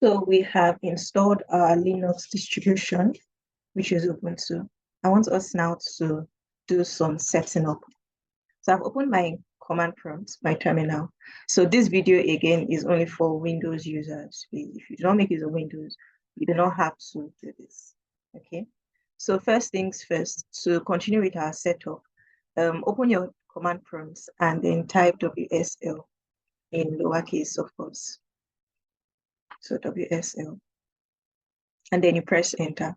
So we have installed our Linux distribution, which is Ubuntu. I want us now to do some setting up. So I've opened my command prompt, my terminal. So this video again is only for Windows users. If you do not make use of Windows, you do not have to do this. Okay. So first things first, to continue with our setup, open your command prompts and then type WSL in lowercase, of course. So WSL. And then you press enter.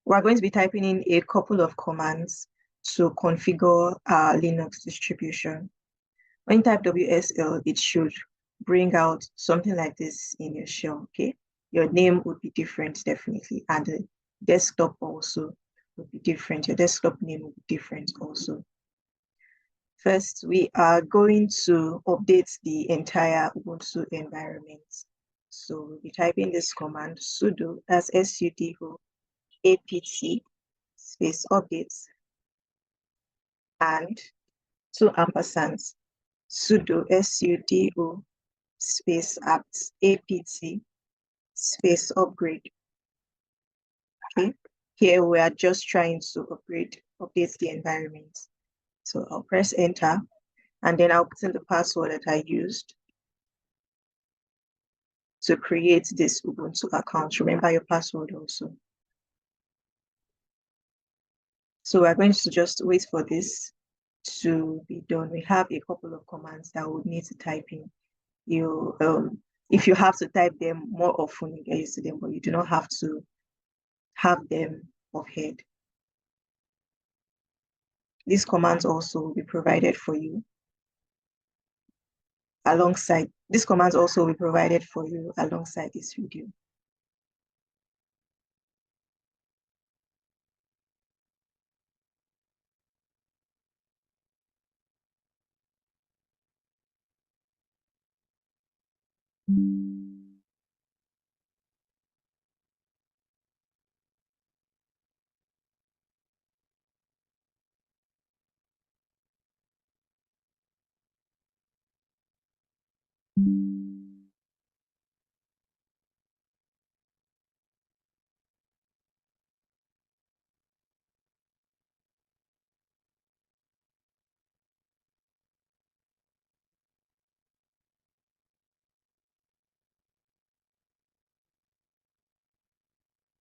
We're going to be typing in a couple of commands to configure our Linux distribution. When you type WSL, it should bring out something like this in your shell, okay? Your name would be different, definitely, and the desktop also would be different. Your desktop name would be different also. First, we are going to update the entire Ubuntu environment. So we'll be typing this command sudo, that's sudo apt space updates and two ampersands sudo sudo space apt space upgrade. Okay, here we are just trying to update the environment. So I'll press enter and then I'll put in the password that I used to create this Ubuntu account. Remember your password also. So we're going to just wait for this to be done. We have a couple of commands that we need to type in. If you have to type them more often, you get used to them, but you do not have to have them offhand. These commands also will be provided for you alongside. These commands also will be provided for you alongside this video.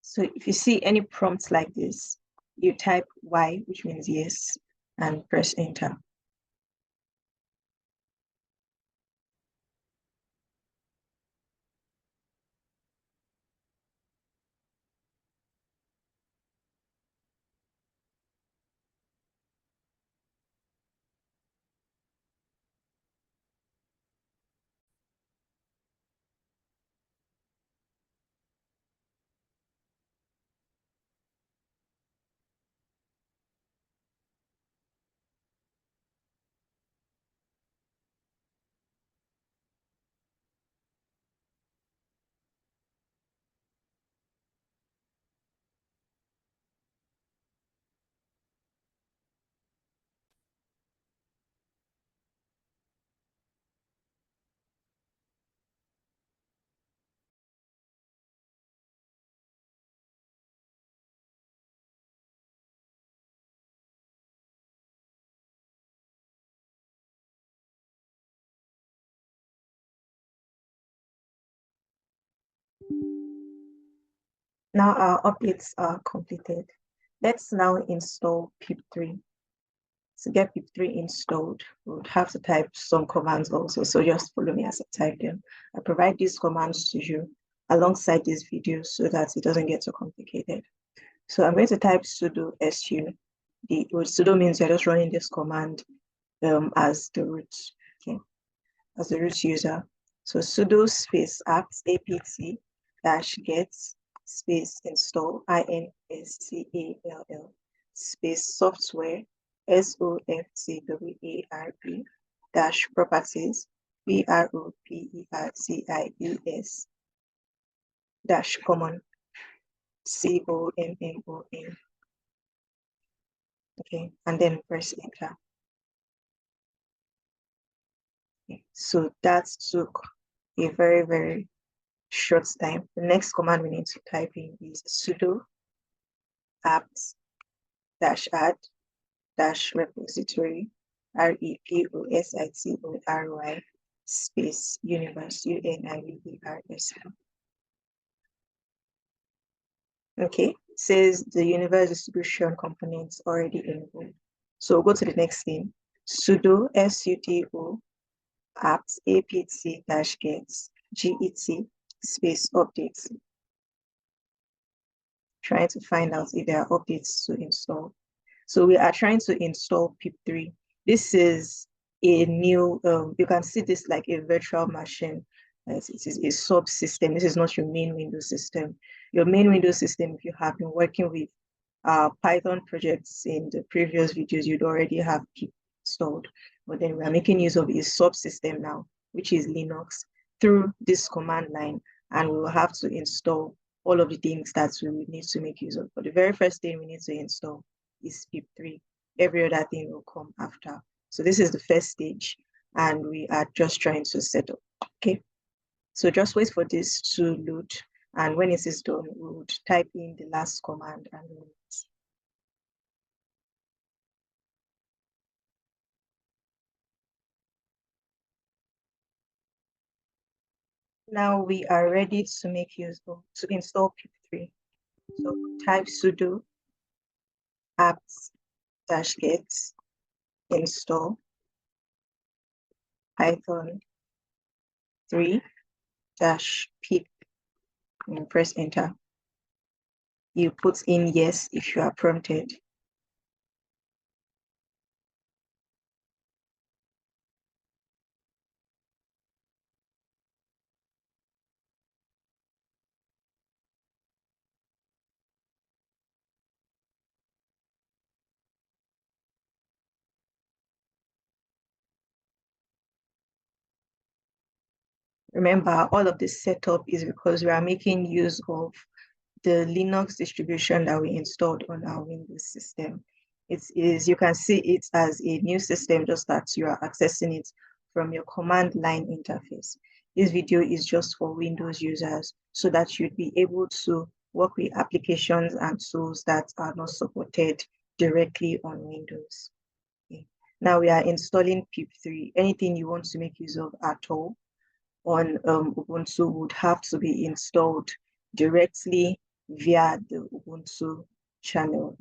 So if you see any prompts like this, you type Y, which means yes, and press enter. Now our updates are completed. Let's now install pip3. To get pip3 installed, we would have to type some commands also. So just follow me as I type them. I provide these commands to you alongside this video so that it doesn't get so complicated. So I'm going to type sudo su. The sudo means you're just running this command as the root, okay, as the root user. So sudo space apt dash get space install install space software software dash properties properties dash common common. Okay, and then press enter. Okay. So that took a very short time. The next command we need to type in is sudo apt -add -repository repository space universe UNIVERS. Okay, it says the universe distribution components already enabled. So we'll go to the next thing. Sudo sudo apt apt-get space updates. Trying to find out if there are updates to install. So we are trying to install PIP3. This is a new, you can see this like a virtual machine. It is a subsystem. This is not your main Windows system. Your main Windows system, if you have been working with Python projects in the previous videos, you'd already have PIP installed. But then we are making use of a subsystem now, which is Linux, through this command line, and we will have to install all of the things that we would need to make use of. But the very first thing we need to install is PIP3. Every other thing will come after. So this is the first stage, and we are just trying to set up. Okay, so just wait for this to load, and when it is done, we would type in the last command and run it. Now we are ready to make use of, to install PIP3. So type sudo apt-get install python 3-pip and press enter. You put in yes if you are prompted. Remember, all of this setup is because we are making use of the Linux distribution that we installed on our Windows system. It is, you can see it as a new system, just that you are accessing it from your command line interface. This video is just for Windows users so that you'd be able to work with applications and tools that are not supported directly on Windows. Okay. Now we are installing PIP3. Anything you want to make use of at all on Ubuntu would have to be installed directly via the Ubuntu channel.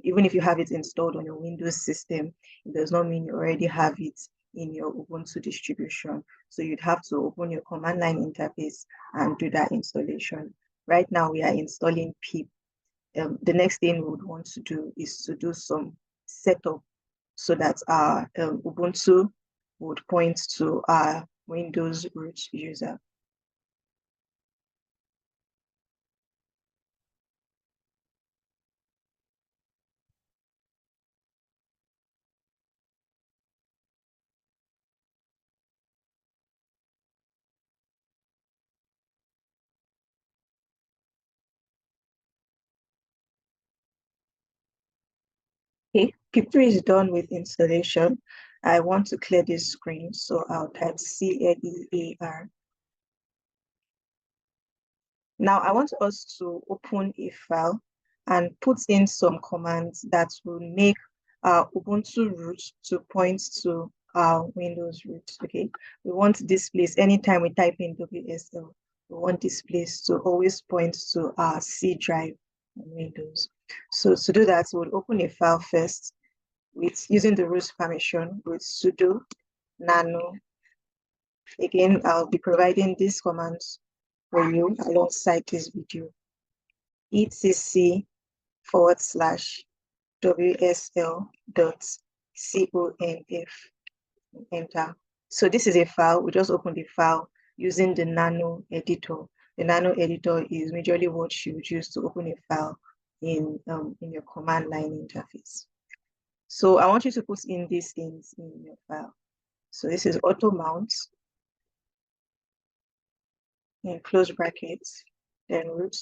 Even if you have it installed on your Windows system, it does not mean you already have it in your Ubuntu distribution. So you'd have to open your command line interface and do that installation. Right now we are installing PIP. The next thing we would want to do is to do some setup so that our Ubuntu would point to our Windows root user. Okay, PIP3 is done with installation. I want to clear this screen, so I'll type CLEAR. Now I want us to open a file and put in some commands that will make our Ubuntu root to point to our Windows root. Okay, we want this place anytime we type in WSL, we want this place to always point to our C drive on Windows. So to do that, we'll open a file first with using the root permission with sudo nano. Again, I'll be providing these commands for you alongside this video. etc/wsl.conf, enter. So this is a file. We just opened the file using the nano editor. The nano editor is majorly what you would use to open a file in your command line interface. So I want you to put in these things in your file. So this is auto mount, in close brackets, then root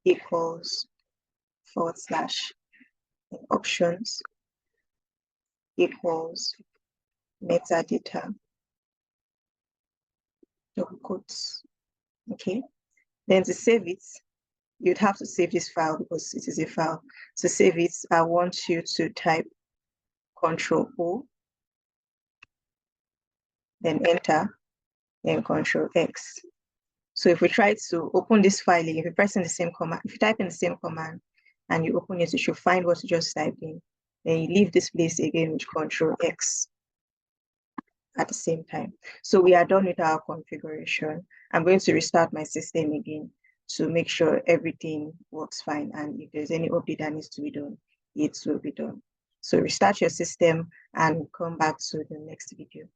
equals / options equals metadata, double quotes, Okay. Then to save it, you'd have to save this file because it is a file. To save it, I want you to type Control O, then enter, then Control X. So if we try to open this file, if you press in the same command, if you type in the same command and you open it, you should find what you just typed in. Then you leave this place again with Control X at the same time. So we are done with our configuration. I'm going to restart my system again to make sure everything works fine. And if there's any update that needs to be done, it will be done. So restart your system and come back to the next video.